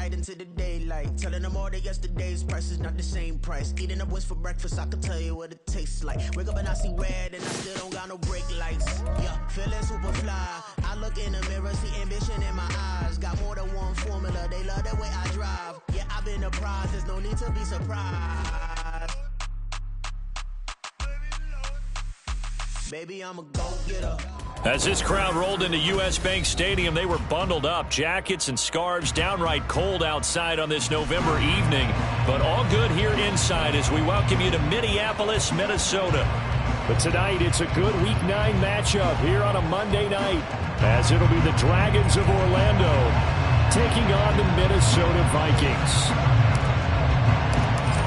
night into the daylight. Telling them all that yesterday's price is not the same price. Eating up what's for breakfast, I can tell you what it tastes like. Wake up and I see red and I still don't got no brake lights. Yeah, feeling super fly. I look in the mirror, see ambition in my eyes. Got more than one formula, they love the way I drive. Yeah, I've been a prize, there's no need to be surprised. Baby, I'm a go-getter. As this crowd rolled into U.S. Bank Stadium, they were bundled up, jackets and scarves, downright cold outside on this November evening. But all good here inside as we welcome you to Minneapolis, Minnesota. But tonight, it's a good Week 9 matchup here on a Monday night, as it'll be the Dragons of Orlando taking on the Minnesota Vikings.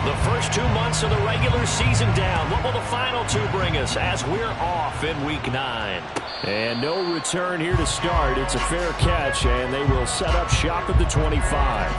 The first 2 months of the regular season down. What will the final 2 bring us as we're off in Week 9? And no return here to start. It's a fair catch, and they will set up shop at the 25.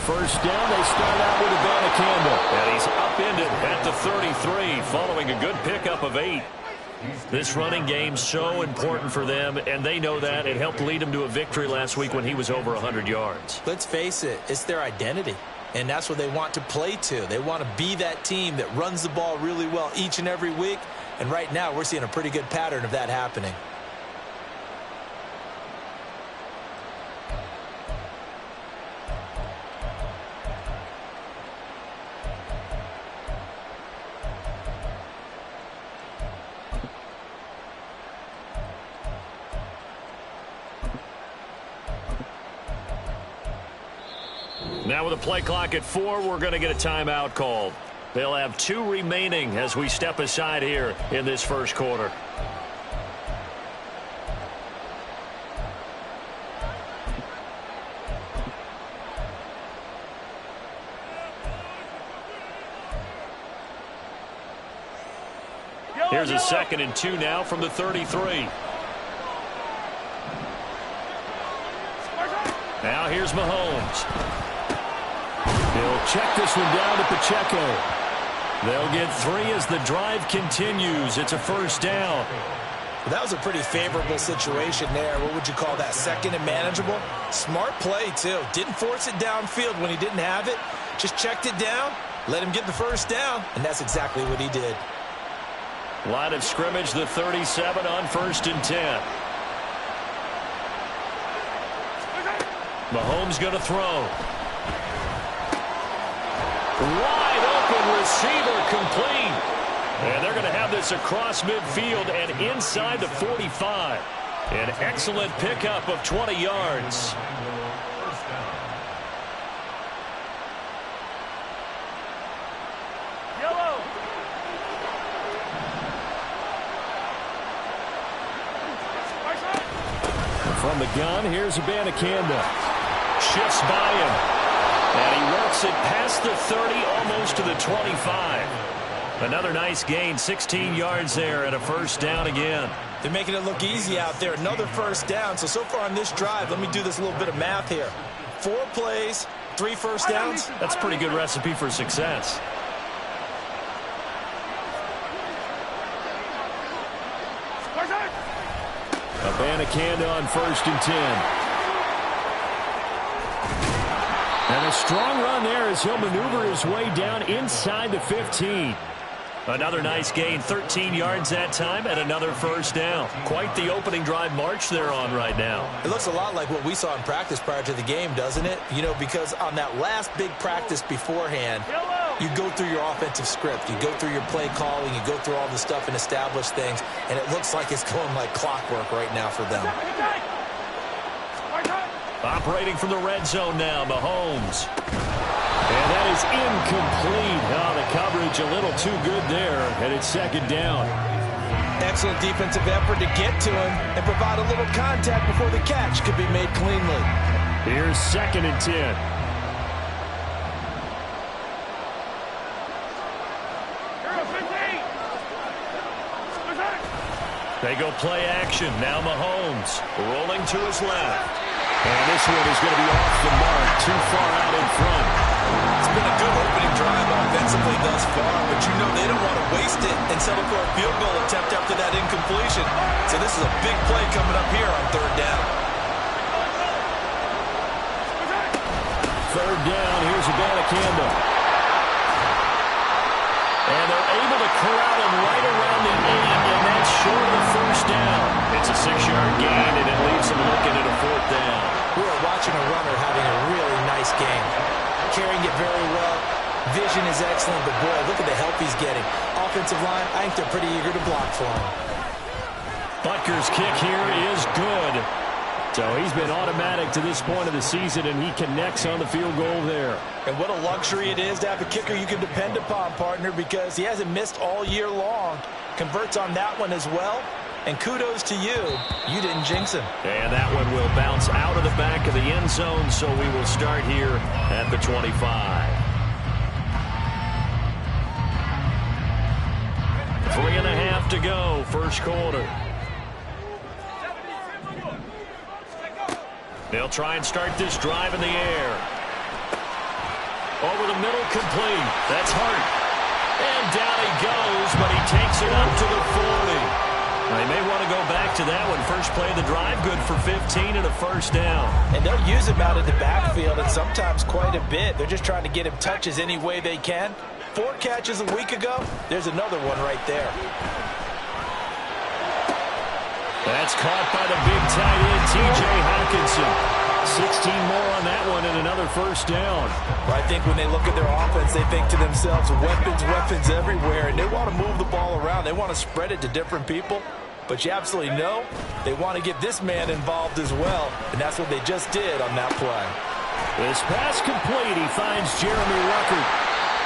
First down, they start out with Abanikanda. And he's upended at the 33 following a good pickup of 8. This running game so important for them, and they know that. It helped lead them to a victory last week when he was over 100 yards. Let's face it, it's their identity, and that's what they want to play to. They want to be that team that runs the ball really well each and every week, and right now we're seeing a pretty good pattern of that happening. Now with a play clock at 4, we're going to get a timeout called. They'll have 2 remaining as we step aside here in this first quarter. Here's a 2nd and 2 now from the 33. Now here's Mahomes. He'll check this one down to Pacheco. They'll get 3 as the drive continues. It's a first down. Well, that was a pretty favorable situation there. What would you call that? 2nd and manageable? Smart play, too. Didn't force it downfield when he didn't have it. Just checked it down, let him get the first down, and that's exactly what he did. Line of scrimmage, the 37 on 1st and 10. Mahomes going to throw. Wide open receiver complete. And they're going to have this across midfield and inside the 45. An excellent pickup of 20 yards. From the gun, here's Abanikanda. Shifts by him. And he works it past the 30, almost to the 25. Another nice gain, 16 yards there, and a first down again. They're making it look easy out there. Another first down. So far on this drive, let me do this little bit of math here. 4 plays, 3 first downs. That's a pretty good recipe for success. Abanikanda on 1st and 10. And a strong run there as he'll maneuver his way down inside the 15. Another nice gain, 13 yards that time, and another first down. Quite the opening drive march they're on right now. It looks a lot like what we saw in practice prior to the game, doesn't it? You know, because on that last big practice beforehand, you go through your offensive script. You go through your play calling. You go through all the stuff and establish things. And it looks like it's going like clockwork right now for them. Operating from the red zone now, Mahomes. And that is incomplete. Oh, the coverage a little too good there, and it's 2nd down. Excellent defensive effort to get to him and provide a little contact before the catch could be made cleanly. Here's 2nd and 10. They go play action. Now Mahomes rolling to his left. And this one is going to be off the mark, too far out in front. It's been a good opening drive offensively thus far, but you know they don't want to waste it and settle for a field goal attempt after that incompletion. So this is a big play coming up here on 3rd down. 3rd down, here's Abanikanda. And they're able to corral him right around the 8, and that's short of the 1st down. It's a 6-yard gain, and it leaves them looking at a 4th down. We are watching a runner having a really nice game. Carrying it very well. Vision is excellent, but boy, look at the help he's getting. Offensive line, I think they're pretty eager to block for him. Butker's kick here is good. So he's been automatic to this point of the season, and he connects on the field goal there. And what a luxury it is to have a kicker you can depend upon, partner, because he hasn't missed all year long. Converts on that one as well. And kudos to you. You didn't jinx him. And that one will bounce out of the back of the end zone, so we will start here at the 25. Three and a half to go, first quarter. They'll try and start this drive in the air. Over the middle, complete. That's Hart. And down he goes, but he takes it up to the 40. They may want to go back to that one. First play of the drive, good for 15 and a 1st down. And they'll use him out of the backfield, and sometimes quite a bit. They're just trying to get him touches any way they can. 4 catches a week ago. There's another one right there. That's caught by the big tight end, T.J. Hawkinson. 16 more on that one and another 1st down. Well, I think when they look at their offense, they think to themselves, weapons, weapons everywhere, and they want to move the ball around. They want to spread it to different people. But you absolutely know they want to get this man involved as well, and that's what they just did on that play. This pass complete. He finds Jeremy Ruckert.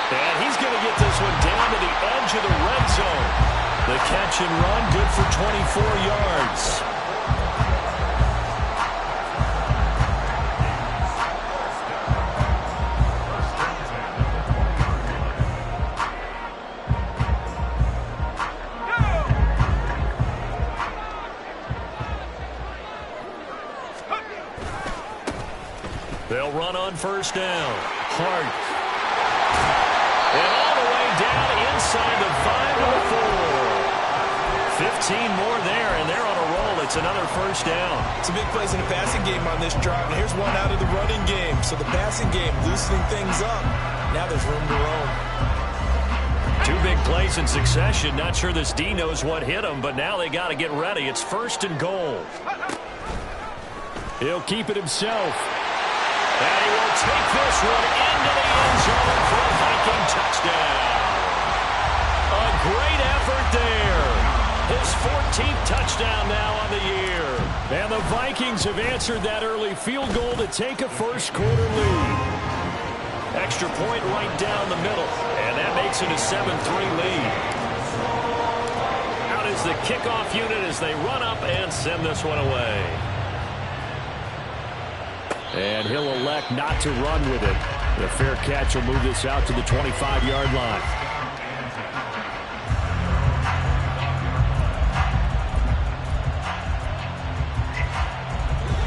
And he's going to get this one down to the edge of the red zone. The catch and run, good for 24 yards. They'll run on 1st down. Hart. And all the way down inside the 5 to the 4. 15 more there, and they're on a roll. It's another 1st down. It's a big plays in the passing game on this drive. And here's one out of the running game. So the passing game loosening things up. Now there's room to roam. 2 big plays in succession. Not sure this D knows what hit him, but now they got to get ready. It's 1st and goal. He'll keep it himself. And he will take this one into the end zone for a Viking touchdown. A great effort there. His 14th touchdown now on the year. And the Vikings have answered that early field goal to take a first quarter lead. Extra point right down the middle. And that makes it a 7-3 lead. Out is the kickoff unit as they run up and send this one away. And he'll elect not to run with it. The fair catch will move this out to the 25-yard line.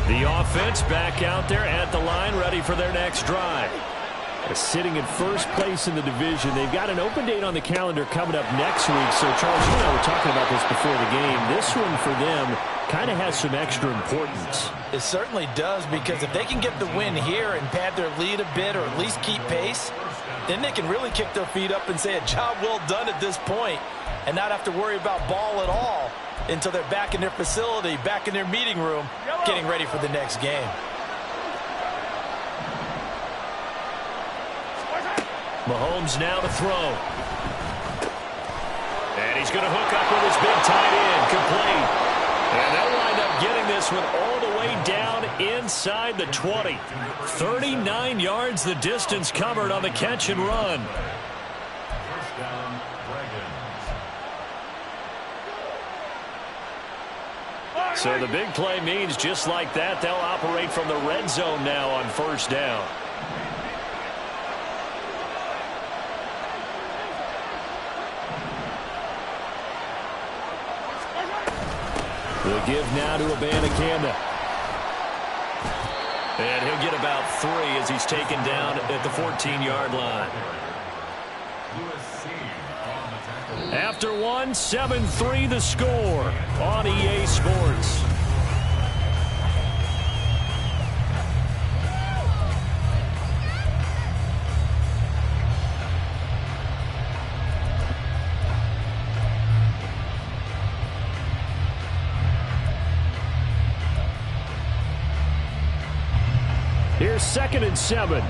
The offense back out there at the line, ready for their next drive. Sitting in first place in the division. They've got an open date on the calendar coming up next week. So, Charles, you and I were talking about this before the game. This one for them kind of has some extra importance. It certainly does, because if they can get the win here and pad their lead a bit or at least keep pace, then they can really kick their feet up and say a job well done at this point and not have to worry about ball at all until they're back in their facility, back in their meeting room, getting ready for the next game. Mahomes now to throw. And he's going to hook up with his big tight end, complete. And they'll wind up getting this one all the way down inside the 20. 39 yards the distance covered on the catch and run. So the big play means just like that, they'll operate from the red zone now on first down. We'll give now to Abanikanda. And he'll get about 3 as he's taken down at the 14-yard line. After 1, 7-3 the score on EA Sports. Here's 2nd and 7.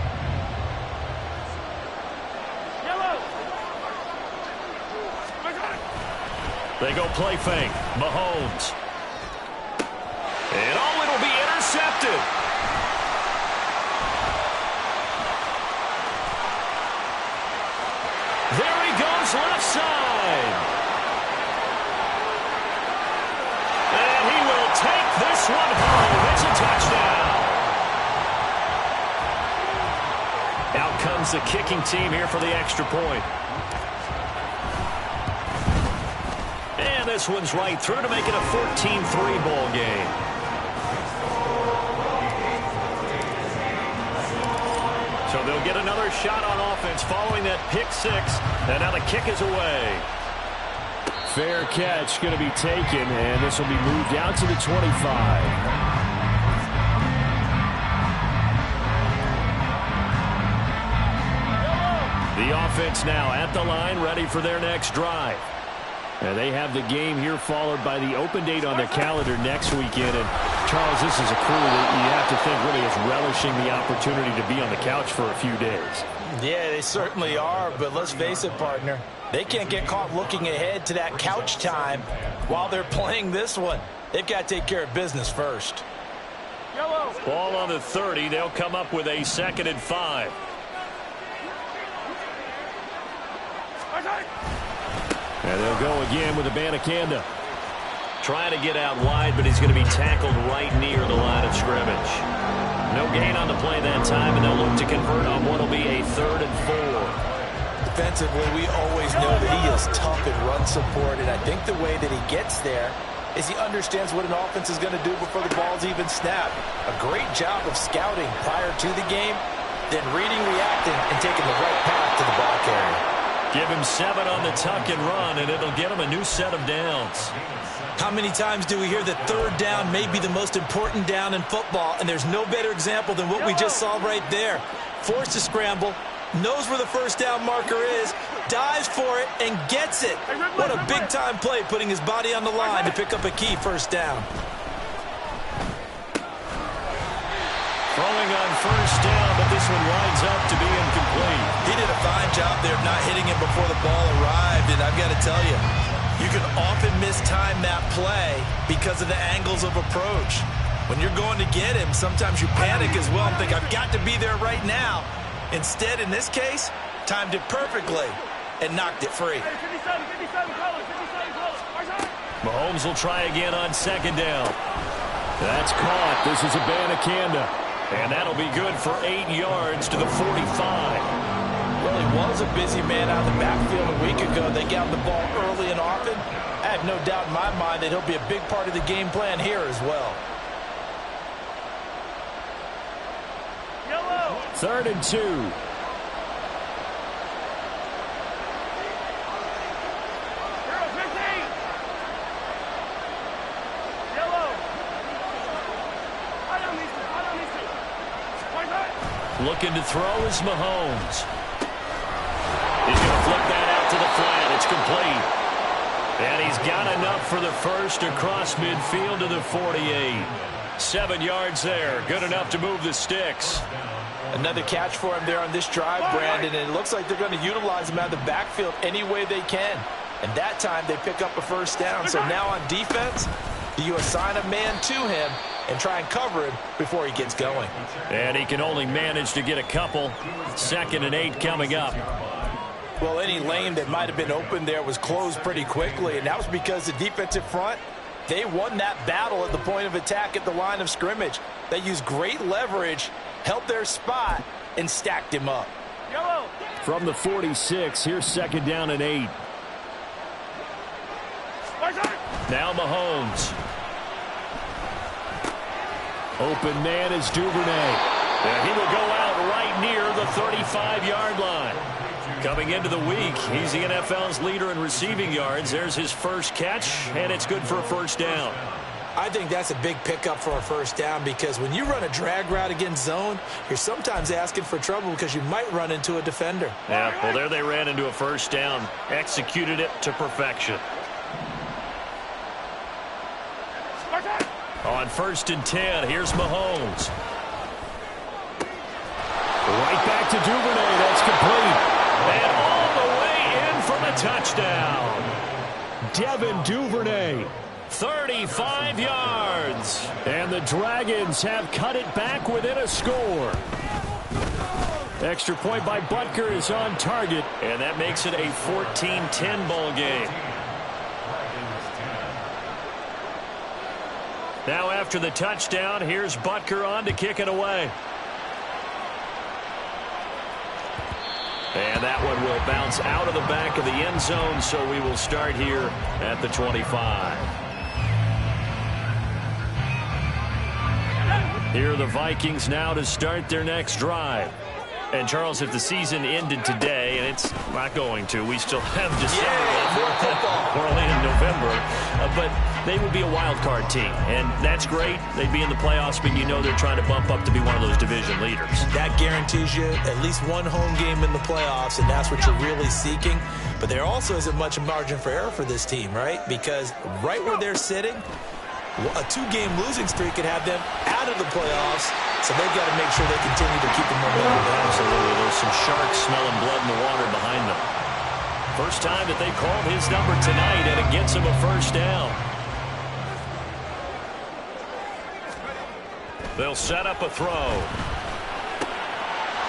They go play fake. Mahomes. And it'll be intercepted. There he goes left side. And he will take this one home. It's a touchdown. Out comes the kicking team here for the extra point. And this one's right through to make it a 14-3 ball game. So they'll get another shot on offense following that pick 6. And now the kick is away. Fair catch going to be taken, and this will be moved out to the 25. The offense now at the line, ready for their next drive. And they have the game here followed by the open date on their calendar next weekend. And, Charles, this is a crew that you have to think really is relishing the opportunity to be on the couch for a few days. Yeah, they certainly are, but let's face it, partner. They can't get caught looking ahead to that couch time while they're playing this one. They've got to take care of business first. Ball on the 30. They'll come up with a 2nd and 5. And they'll go again with Abanikanda. Trying to get out wide, but he's going to be tackled right near the line of scrimmage. No gain on the play that time, and they'll look to convert on what will be a 3rd and 4. Defensively, we always know that he is tough in run support, and I think the way that he gets there is he understands what an offense is going to do before the ball's even snapped. A great job of scouting prior to the game, then reading, reacting, and taking the right path to the ball carrier. Give him 7 on the tuck and run, and it'll get him a new set of downs. How many times do we hear that 3rd down may be the most important down in football, and there's no better example than what we just saw right there. Forced to scramble, knows where the first down marker is, dives for it, and gets it. What a big-time play, putting his body on the line to pick up a key first down. Throwing on first down, but this one winds up to be incomplete. He did a fine job there of not hitting him before the ball arrived, and I've got to tell you, you can often mistime that play because of the angles of approach. When you're going to get him, sometimes you panic as well and think, I've got to be there right now. Instead, in this case, timed it perfectly and knocked it free. Mahomes will try again on 2nd down. That's caught. This is Abanikanda. And that'll be good for 8 yards to the 45. Well, he was a busy man out of the backfield a week ago. They got the ball early and often. I have no doubt in my mind that he'll be a big part of the game plan here as well. 3rd and 2. Looking to throw is Mahomes. He's going to flip that out to the flat. It's complete. And he's got enough for the first across midfield to the 48. 7 yards there. Good enough to move the sticks. Another catch for him there on this drive, Brandon, and it looks like they're going to utilize him out of the backfield any way they can. And that time they pick up a first down. So now on defense, you assign a man to him and try and cover him before he gets going. And he can only manage to get a couple. 2nd and 8 coming up. Well, any lane that might have been open there was closed pretty quickly, and that was because the defensive front They won that battle at the point of attack at the line of scrimmage. They used great leverage, held their spot, and stacked him up. From the 46, here's 2nd down and 8. Now Mahomes. Open man is Duvernay. And he will go out right near the 35-yard line. Coming into the week, he's the NFL's leader in receiving yards. There's his first catch, and it's good for a first down. I think that's a big pickup for a first down because when you run a drag route against zone, you're sometimes asking for trouble because you might run into a defender. Yeah, well, there they ran into a first down. Executed it to perfection. On 1st and 10, here's Mahomes. Right back to Duvernay. That's complete. And all the way in for the touchdown. Devin Duvernay. 35 yards. And the Dragons have cut it back within a score. Extra point by Butker is on target. And that makes it a 14-10 ball game. Now after the touchdown, here's Butker on to kick it away. And that one will bounce out of the back of the end zone, so we will start here at the 25. Here are the Vikings now to start their next drive. And, Charles, if the season ended today, and it's not going to, we still have December. We're only in November. But they would be a wild card team, and that's great. They'd be in the playoffs, but you know they're trying to bump up to be one of those division leaders. That guarantees you at least one home game in the playoffs, and that's what you're really seeking. But there also isn't much margin for error for this team, right? Because right where they're sitting, a 2-game losing streak could have them out of the playoffs, so they've got to make sure they continue to keep the momentum down. Absolutely. There's some sharks smelling blood in the water behind them. First time that they called his number tonight, and it gets him a first down. They'll set up a throw.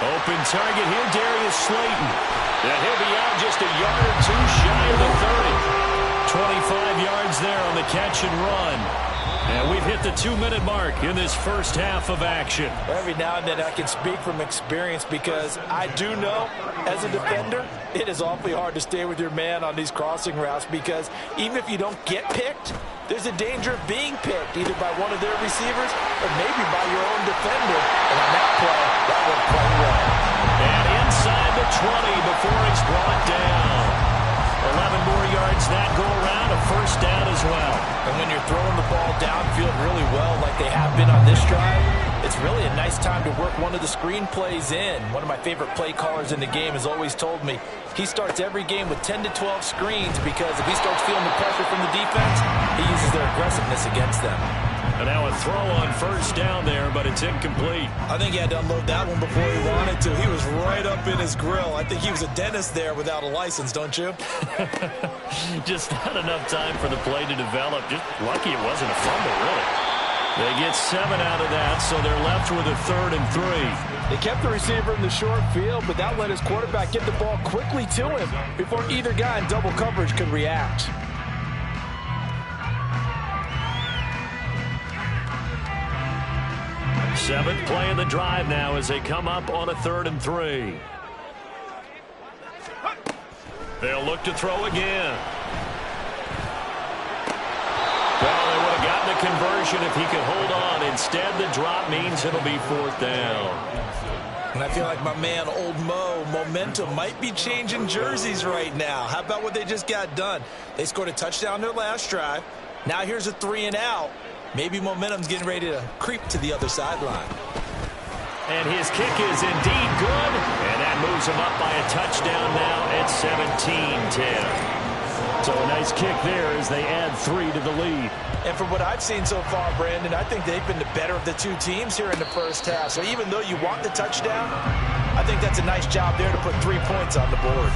Open target here, Darius Slayton. And he'll be out just a yard or two shy of the 30. 25 yards there on the catch and run. And we've hit the 2-minute mark in this first half of action. Every now and then I can speak from experience because I do know, as a defender, it is awfully hard to stay with your man on these crossing routes because even if you don't get picked, there's a danger of being picked either by one of their receivers or maybe by your own defender. And on that play, that went quite well. And inside the 20 before it's brought down. 11 more yards that go around, a first down as well. And when you're throwing the ball downfield really well like they have been on this drive, it's really a nice time to work one of the screen plays in. One of my favorite play callers in the game has always told me he starts every game with 10 to 12 screens because if he starts feeling the pressure from the defense, he uses their aggressiveness against them. And now a throw on first down there, but it's incomplete. I think he had to unload that one before he wanted to. He was right up in his grill. I think he was a dentist there without a license, don't you? Just not enough time for the play to develop. Just lucky it wasn't a fumble, really. They get 7 out of that, so they're left with a 3rd and 3. They kept the receiver in the short field, but that let his quarterback get the ball quickly to him before either guy in double coverage could react. Seventh play of the drive now as they come up on a 3rd and 3. They'll look to throw again. Well, they would have gotten the conversion if he could hold on. Instead, the drop means it'll be 4th down. And I feel like my man, Old Mo, momentum might be changing jerseys right now. How about what they just got done? They scored a touchdown their last drive. Now here's a 3 and out. Maybe momentum's getting ready to creep to the other sideline. And his kick is indeed good. And that moves him up by a touchdown now at 17-10. So a nice kick there as they add 3 to the lead. And from what I've seen so far, Brandon, I think they've been the better of the two teams here in the first half. So even though you want the touchdown, I think that's a nice job there to put 3 points on the board.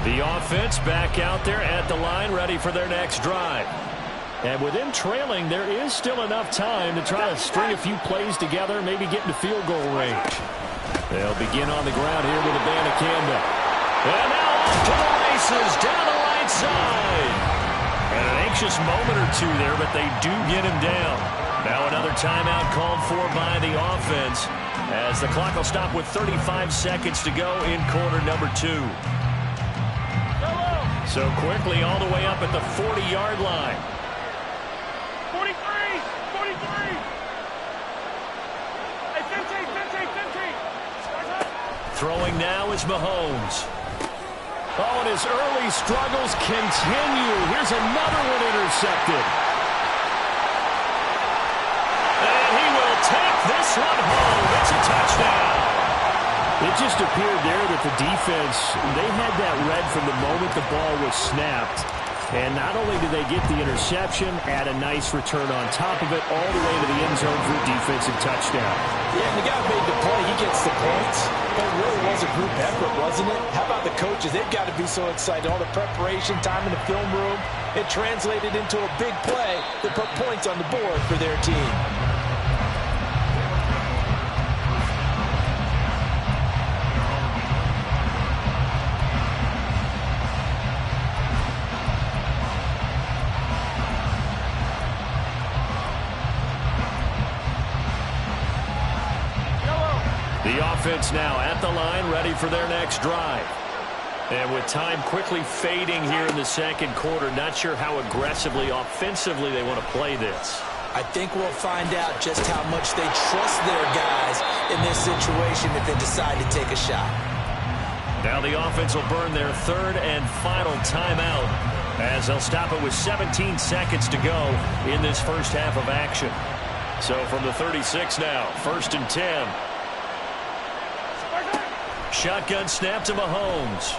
The offense back out there at the line, ready for their next drive. And with them trailing, there is still enough time to try to string a few plays together, maybe get into field goal range. They'll begin on the ground here with Abanikanda. And now off to the races, down the right side. And an anxious moment or two there, but they do get him down. Now another timeout called for by the offense, as the clock will stop with 35 seconds to go in quarter number 2. So quickly all the way up at the 40-yard line. 43! 43! Hey, 50! Throwing now is Mahomes. Oh, and his early struggles continue. Here's another one intercepted. And he will take this one home. It's a touchdown. It just appeared there that the defense, they had that read from the moment the ball was snapped. And not only did they get the interception, add a nice return on top of it, all the way to the end zone for a defensive touchdown. Yeah, and the guy made the play. He gets the points. But it really was a group effort, wasn't it? How about the coaches? They've got to be so excited. All the preparation, time in the film room, it translated into a big play that put points on the board for their team. The offense now at the line, ready for their next drive. And with time quickly fading here in the second quarter, not sure how aggressively, offensively they want to play this. I think we'll find out just how much they trust their guys in this situation if they decide to take a shot. Now the offense will burn their third and final timeout, as they'll stop it with 17 seconds to go in this first half of action. So from the 36 now, 1st and 10. Shotgun snap to Mahomes.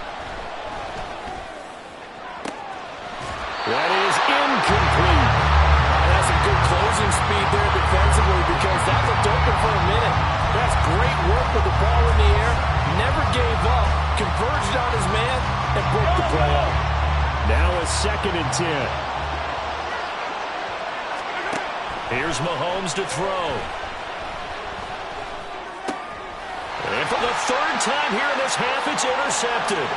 That is incomplete. That's a good closing speed there defensively, because that looked open for a minute. That's great work with the ball in the air. Never gave up. Converged on his man and broke the play up. Now a 2nd and 10. Here's Mahomes to throw. And for the third time here in this half, it's intercepted.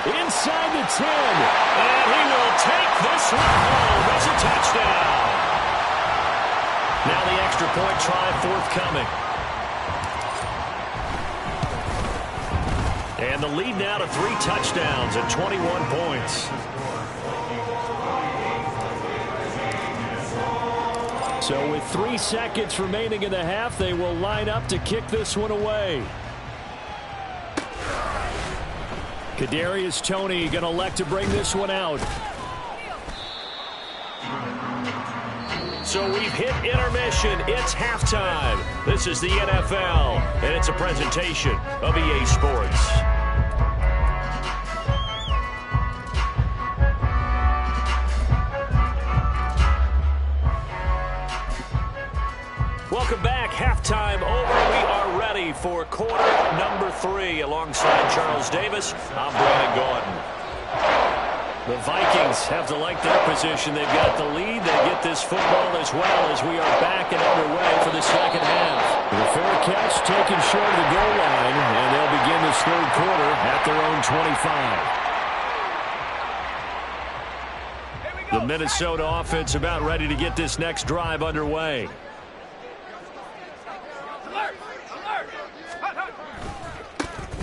Inside the 10. And he will take this one home. It's a touchdown. Now the extra point try forthcoming. And the lead now to 3 touchdowns at 21 points. So with 3 seconds remaining in the half, they will line up to kick this one away. Kadarius Toney going to elect to bring this one out. So we've hit intermission. It's halftime. This is the NFL, and it's a presentation of EA Sports. Welcome back. Halftime over. We are ready for quarter number 3. Alongside Charles Davis, I'm Brandon Gordon. The Vikings have to like their position. They've got the lead. They get this football as well, as we are back and underway for the second half. The fair catch taken short of the goal line, and they'll begin this third quarter at their own 25. The Minnesota offense about ready to get this next drive underway.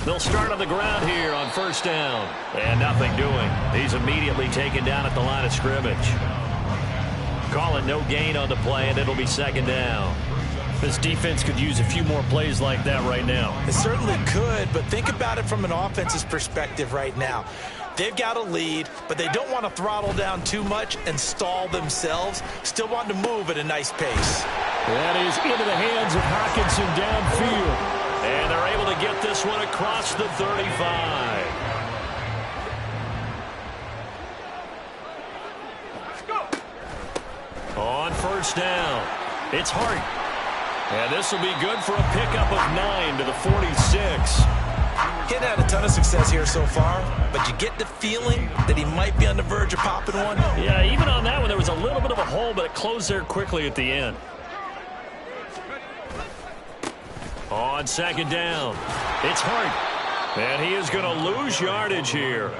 They'll start on the ground here on first down. And nothing doing. He's immediately taken down at the line of scrimmage. Call it no gain on the play, and it'll be second down. This defense could use a few more plays like that right now. It certainly could, but think about it from an offense's perspective right now. They've got a lead, but they don't want to throttle down too much and stall themselves. Still want to move at a nice pace. That is into the hands of Hockenson downfield. And they're able to get this one across the 35. On first down, it's Hart. And this will be good for a pickup of 9 to the 46. He's had a ton of success here so far, but you get the feeling that he might be on the verge of popping one. Yeah, even on that one, there was a little bit of a hole, but it closed there quickly at the end. On second down, it's Hart. And he is going to lose yardage here.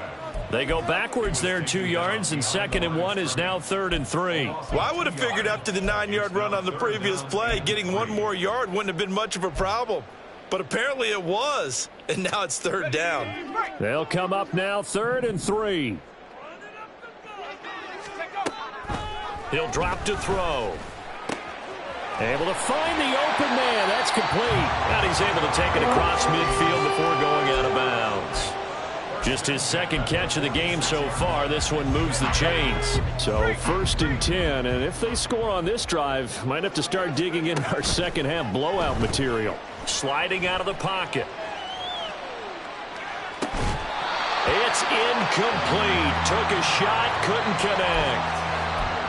They go backwards there 2 yards, and 2nd and 1 is now 3rd and 3. Well, I would have figured after the 9-yard run on the previous play, getting 1 more yard wouldn't have been much of a problem. But apparently it was, and now it's 3rd down. They'll come up now 3rd and 3. He'll drop to throw. Able to find the open man. That's complete. And he's able to take it across midfield before going out of bounds. Just his 2nd catch of the game so far. This one moves the chains. So 1st and 10, and if they score on this drive, might have to start digging in our second half blowout material. Sliding out of the pocket. It's incomplete. Took a shot, couldn't connect.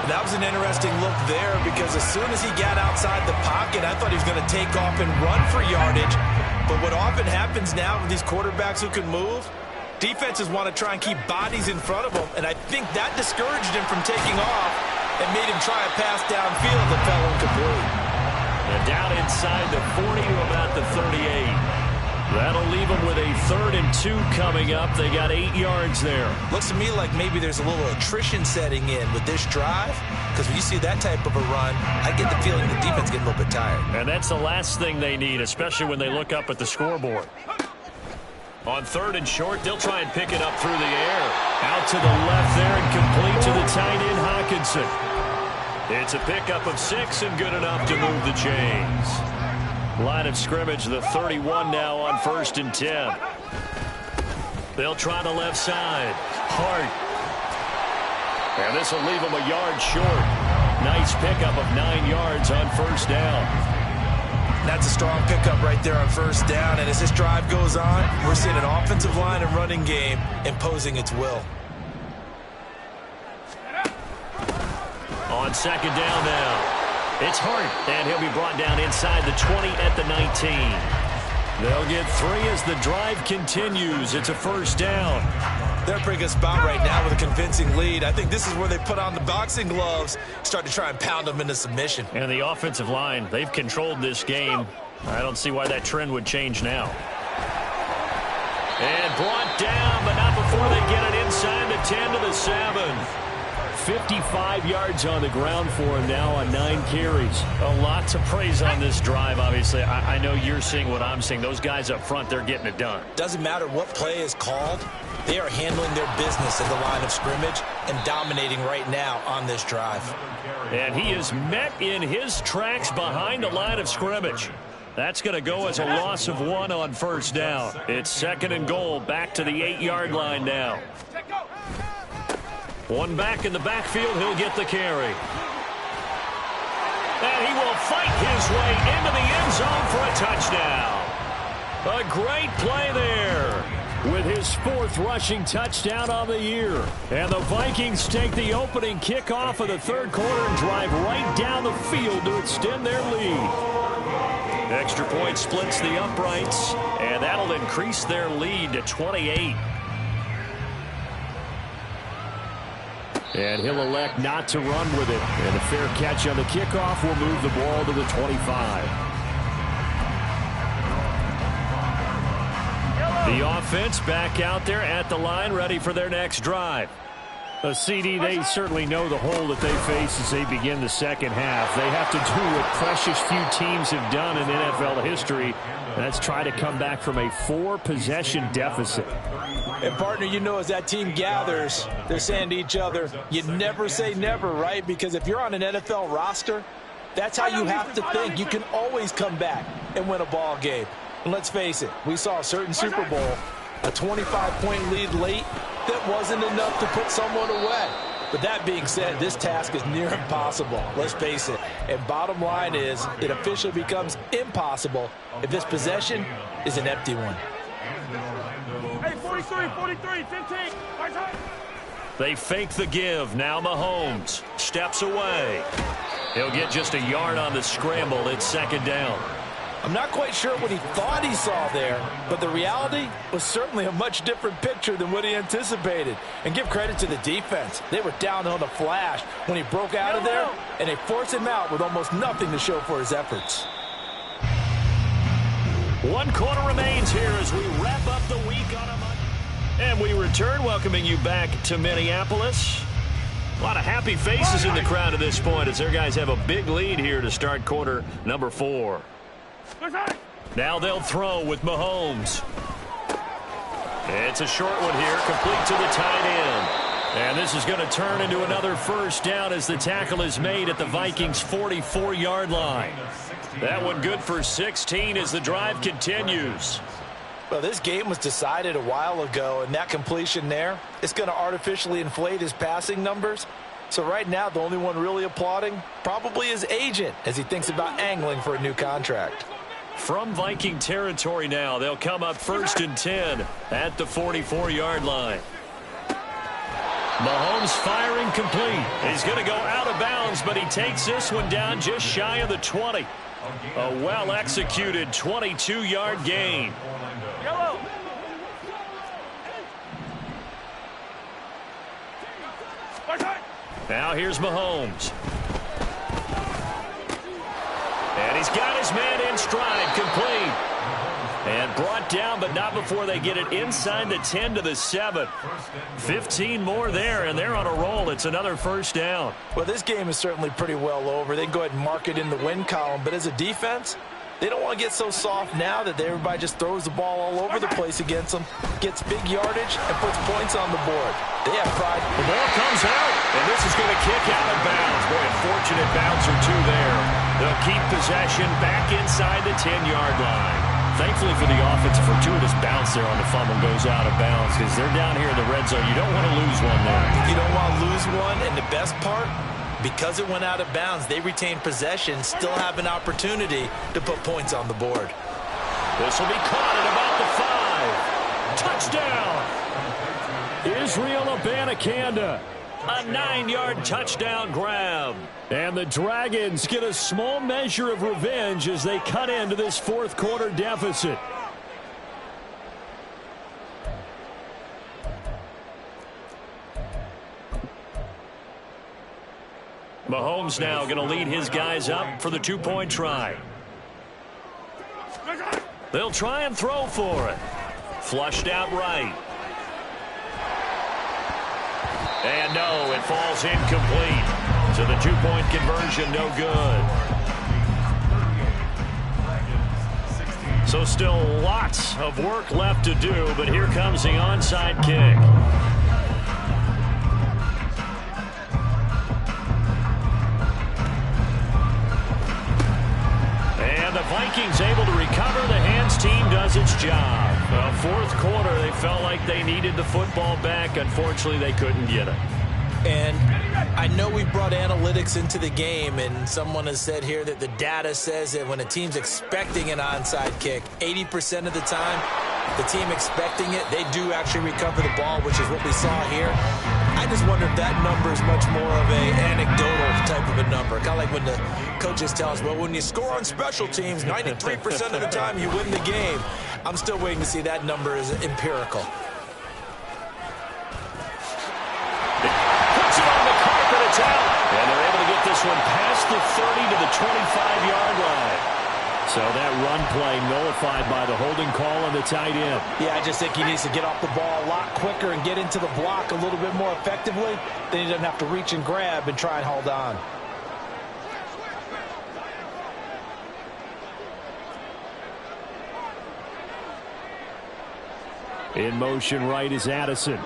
That was an interesting look there because as soon as he got outside the pocket, I thought he was going to take off and run for yardage. But what often happens now with these quarterbacks who can move, defenses want to try and keep bodies in front of them, and I think that discouraged him from taking off and made him try a pass downfield that fell incomplete. And down inside the 40 to about the 38. That'll leave them with a 3rd and 2 coming up. They got 8 yards there. Looks to me like maybe there's a little attrition setting in with this drive, because when you see that type of a run, I get the feeling the defense getting a little bit tired. And that's the last thing they need, especially when they look up at the scoreboard. On 3rd and short, they'll try and pick it up through the air. Out to the left there and complete to the tight end, Hawkinson. It's a pickup of 6 and good enough to move the chains. Line of scrimmage, the 31 now on 1st and 10. They'll try the left side. Hart. And this will leave them a yard short. Nice pickup of 9 yards on 1st down. That's a strong pickup right there on 1st down. And as this drive goes on, we're seeing an offensive line and running game imposing its will. On 2nd down now. It's Hart, and he'll be brought down inside the 20 at the 19. They'll get 3 as the drive continues. It's a 1st down. They're a pretty good spot right now with a convincing lead. I think this is where they put on the boxing gloves, start to try and pound them into submission. And the offensive line, they've controlled this game. I don't see why that trend would change now. And brought down, but not before they get it inside the 10 to the 7. 55 yards on the ground for him now on 9 carries. A lot to praise on this drive, obviously. I know you're seeing what I'm seeing. Those guys up front, they're getting it done. Doesn't matter what play is called. They are handling their business at the line of scrimmage and dominating right now on this drive. And he is met in his tracks behind the line of scrimmage. That's going to go as a loss of 1 on 1st down. It's 2nd and goal, back to the 8-yard line now. One back in the backfield, he'll get the carry. And he will fight his way into the end zone for a touchdown. A great play there. With his 4th rushing touchdown on the year. And the Vikings take the opening kickoff of the 3rd quarter and drive right down the field to extend their lead. Extra point splits the uprights, and that'll increase their lead to 28. And he'll elect not to run with it. And a fair catch on the kickoff will move the ball to the 25. The offense back out there at the line, ready for their next drive. A CD, they certainly know the hole that they face as they begin the second half. They have to do what precious few teams have done in NFL history. That's try to come back from a 4-possession deficit. And, partner, you know as that team gathers, they're saying to each other, you never say never, right? Because if you're on an NFL roster, that's how you have to think. You can always come back and win a ball game. And let's face it, we saw a certain Super Bowl, a 25-point lead late, that wasn't enough to put someone away. But that being said, this task is near impossible. Let's face it. And bottom line is, it officially becomes impossible if this possession is an empty one. Hey, 43, 43, 15. They fake the give. Now Mahomes steps away. He'll get just a yard on the scramble. It's 2nd down. I'm not quite sure what he thought he saw there, but the reality was certainly a much different picture than what he anticipated. And give credit to the defense. They were down on the flash when he broke out of there, and they forced him out with almost nothing to show for his efforts. 1 quarter remains here as we wrap up the week on a Monday. And we return, welcoming you back to Minneapolis. A lot of happy faces in the crowd at this point as their guys have a big lead here to start quarter number 4. Now they'll throw with Mahomes. It's a short one here, complete to the tight end. And this is going to turn into another first down as the tackle is made at the Vikings' 44-yard line. That one good for 16 as the drive continues. Well, this game was decided a while ago, and that completion there, it's going to artificially inflate his passing numbers. So right now, the only one really applauding probably his agent as he thinks about angling for a new contract. From Viking territory now, they'll come up 1st and 10 at the 44-yard line. Mahomes firing complete. He's going to go out of bounds, but he takes this one down just shy of the 20. A well-executed 22-yard gain. Now here's Mahomes. And he's got his man in stride, complete. And brought down, but not before they get it inside the 10 to the 7. 15 more there, and they're on a roll. It's another first down. Well, this game is certainly pretty well over. They can go ahead and mark it in the win column. But as a defense, they don't want to get so soft now that everybody just throws the ball all over the place against them, gets big yardage, and puts points on the board. They have pride. The ball comes out, and this is going to kick out of bounds. Boy, a fortunate bounce or two there. They'll keep possession back inside the 10-yard line. Thankfully for the offense, a fortuitous bounce there on the fumble goes out of bounds because they're down here in the red zone. You don't want to lose one there. You don't want to lose one, and the best part, because it went out of bounds, they retain possession, still have an opportunity to put points on the board. This will be caught at about the 5. Touchdown! Israel Abanikanda. A 9-yard touchdown grab. And the Dragons get a small measure of revenge as they cut into this 4th quarter deficit. Mahomes now going to lead his guys up for the 2-point try. They'll try and throw for it. Flushed out right. And no, it falls incomplete. So the 2-point conversion, no good. So still lots of work left to do, but here comes the onside kick. And the Vikings able to recover. The hands team does its job. 4th quarter, they felt like they needed the football back. Unfortunately, they couldn't get it. And I know we brought analytics into the game, and someone has said here that the data says that when a team's expecting an onside kick, 80% of the time, the team expecting it, they do actually recover the ball, which is what we saw here. I just wonder if that number is much more of a anecdotal type of a number. Kind of like when the coaches tell us, well, when you score on special teams, 93% of the time you win the game. I'm still waiting to see that number is empirical. Puts it on the carpet, it's out. And they're able to get this one past the 30 to the 25-yard line. So that run play nullified by the holding call on the tight end. Yeah, I just think he needs to get off the ball a lot quicker and get into the block a little bit more effectively. Then he doesn't have to reach and grab and try and hold on. In motion right is Addison.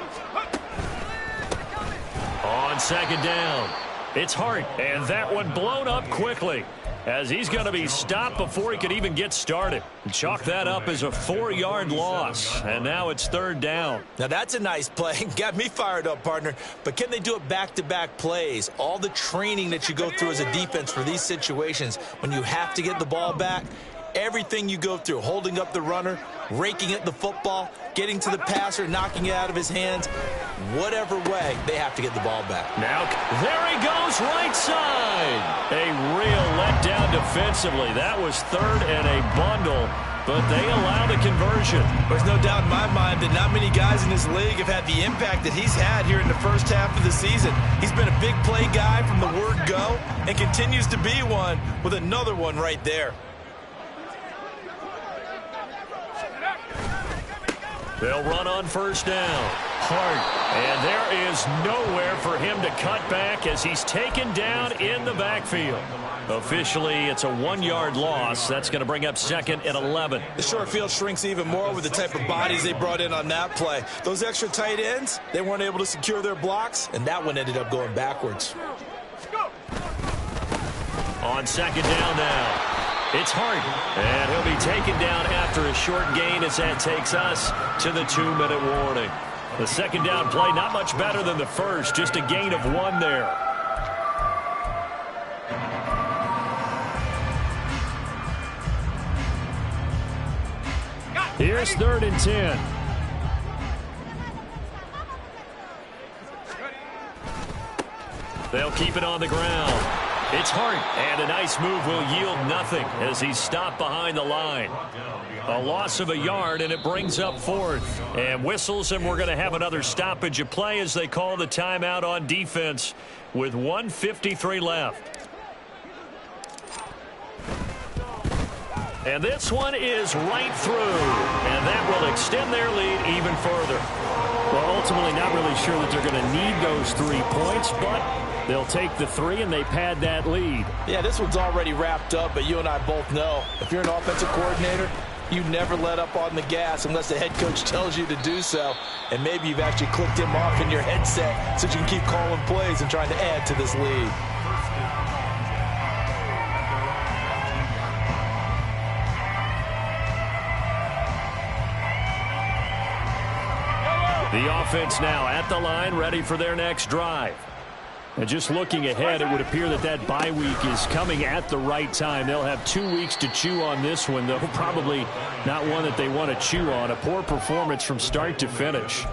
On 2nd down, it's Hart, and that one blown up quickly as he's going to be stopped before he could even get started. Chalk that up as a 4-yard loss, and now it's 3rd down. Now that's a nice play. Got me fired up, partner. But can they do it back-to-back plays? All the training that you go through as a defense for these situations, when you have to get the ball back, everything you go through, holding up the runner, raking at the football, getting to the passer, knocking it out of his hands, whatever way, they have to get the ball back. Now, there he goes, right side. A real letdown defensively. That was 3rd and a bundle, but they allow the conversion. There's no doubt in my mind that not many guys in this league have had the impact that he's had here in the first half of the season. He's been a big play guy from the word go and continues to be one with another one right there. They'll run on first down. Hart. And there is nowhere for him to cut back as he's taken down in the backfield. Officially, it's a 1-yard loss. That's going to bring up second and 11. The short field shrinks even more with the type of bodies they brought in on that play. Those extra tight ends, they weren't able to secure their blocks, and that one ended up going backwards. On second down now. It's Hart, and he'll be taken down after a short gain as that takes us to the 2-minute warning. The second down play, not much better than the first, just a gain of 1 there. Here's 3rd and 10. They'll keep it on the ground. It's Hart, and a nice move will yield nothing as he's stopped behind the line. A loss of a yard, and it brings up 4th. And whistles, and we're going to have another stoppage of play as they call the timeout on defense with 1:53 left. And this one is right through, and that will extend their lead even further. Well, ultimately not really sure that they're going to need those 3 points, but they'll take the 3 and they pad that lead. Yeah, this one's already wrapped up, but you and I both know if you're an offensive coordinator, you never let up on the gas unless the head coach tells you to do so. And maybe you've actually clicked him off in your headset so you can keep calling plays and trying to add to this lead. The offense now at the line, ready for their next drive. And just looking ahead, it would appear that that bye week is coming at the right time. They'll have 2 weeks to chew on this one, though probably not one that they want to chew on. A poor performance from start to finish.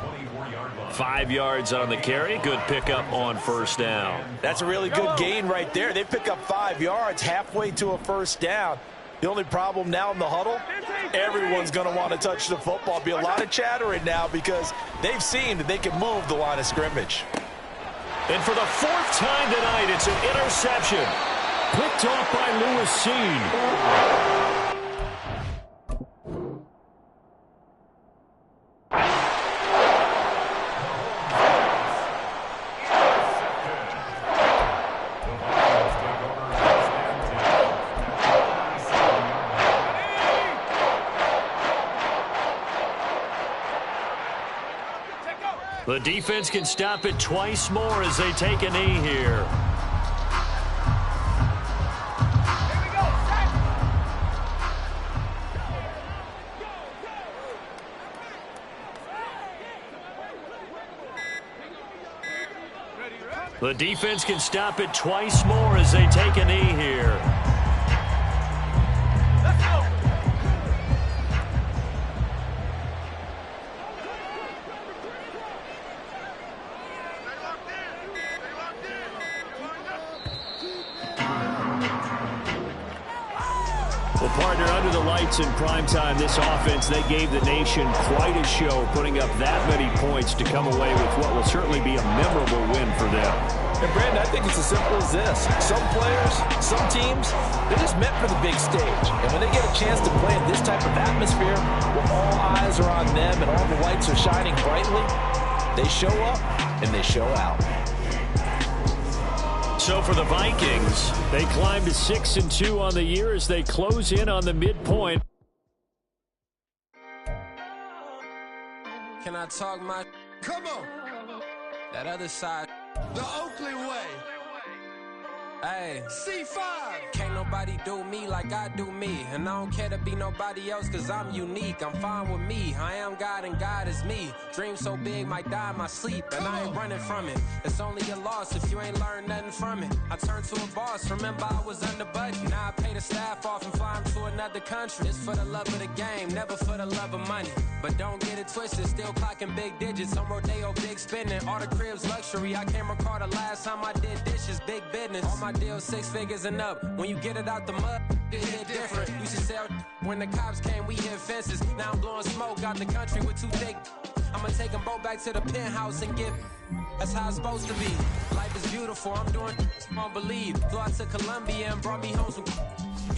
5 yards on the carry. Good pickup on first down. That's a really good gain right there. They pick up 5 yards halfway to a first down. The only problem now in the huddle, everyone's going to want to touch the football. Be a lot of chattering now because they've seen that they can move the line of scrimmage. And for the 4th time tonight, it's an interception. Picked off by Lewis Seen. The defense can stop it twice more as they take a knee here. The defense can stop it twice more as they take a knee here. Well, partner, under the lights in primetime, this offense, they gave the nation quite a show, putting up that many points to come away with what will certainly be a memorable win for them. And, Brandon, I think it's as simple as this. Some players, some teams, they're just meant for the big stage. And when they get a chance to play in this type of atmosphere, where all eyes are on them and all the lights are shining brightly, they show up and they show out. So for the Vikings, they climb to 6-2 on the year as they close in on the midpoint. Can I talk my... Come on! That other side. The Oakley way. Hey. C5. Can't nobody do me like I do me. And I don't care to be nobody else cause I'm unique. I'm fine with me. I am God and God is me. Dream so big might die in my sleep. And I ain't running from it. It's only a loss if you ain't learned nothing from it. I turned to a boss. Remember I was under budget. Now I pay the staff off and fly them to another country. It's for the love of the game, never for the love of money. But don't get it twisted, still clocking big digits. On Rodeo, big spending. All the cribs luxury. I can't recall the last time I did dishes, big business. All my deals 6 figures and up. When you get it out the mud, it hit different. Used to sell when the cops came, we hit fences. Now I'm blowing smoke out the country with 2 thick. I'ma take them both back to the penthouse and get. That's how it's supposed to be. Life is beautiful, I'm doing won't believe. Flew out to Colombia and brought me home some.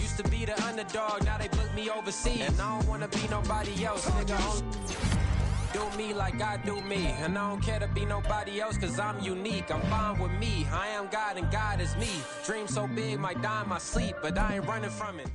Used to be the underdog, now they book me overseas. And I don't wanna be nobody else, nigga. do me like I do me. And I don't care to be nobody else, cause I'm unique. I'm fine with me. I am God and God is me. Dream so big, might die in my sleep, but I ain't running from it.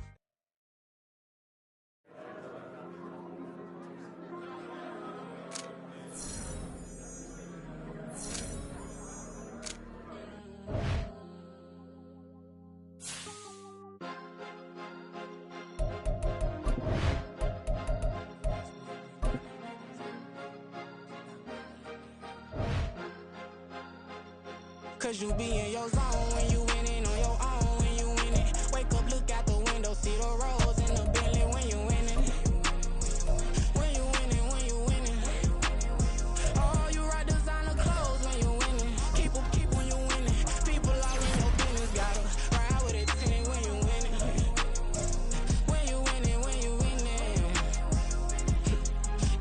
Cause you be in your zone when you winning on your own when you winning. Wake up, look out the window, see the roads in the Bentley when you winning. When you winning, when you winning. Oh, you rock designer clothes when you winning. Keep when you winning. People all in your business, gotta ride with it tinted when you winning. When you winning, when you winning.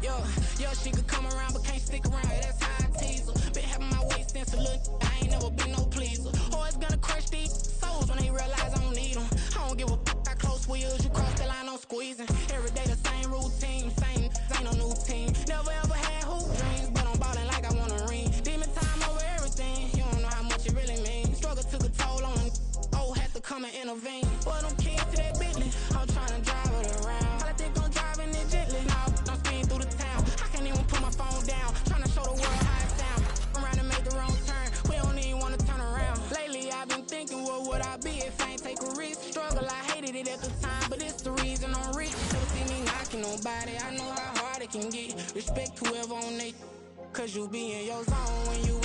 Yo, she could come around but can't stick around. That's how I tease her. Been having my waist since a little. Never been no pleaser. Always gonna crush these souls when they realize I don't need them. I don't give a f*** how close wheels. You cross the line, I'm squeezing. Every day the same routine, same ain't no new team. Never ever had hoop dreams, but I'm ballin' like I want a ring. Demon time over everything. You don't know how much it really means. Struggle took a toll on them. Oh, had to come and intervene. Boy, them kids to that Bentley. I'm trying to drive it around. I think I'm driving it gently. Now I'm speeding through the town. I can't even put my phone down. Trying to show the world how it sound. Around and make the wrong turn. We don't even wanna turn around. Lately I've been thinking, what would I be if I ain't take a risk? Struggle, I hated it at the time, but it's the reason I'm rich. Never see me knocking nobody. I know how hard it can get. Respect whoever on they. Cause you be in your zone when you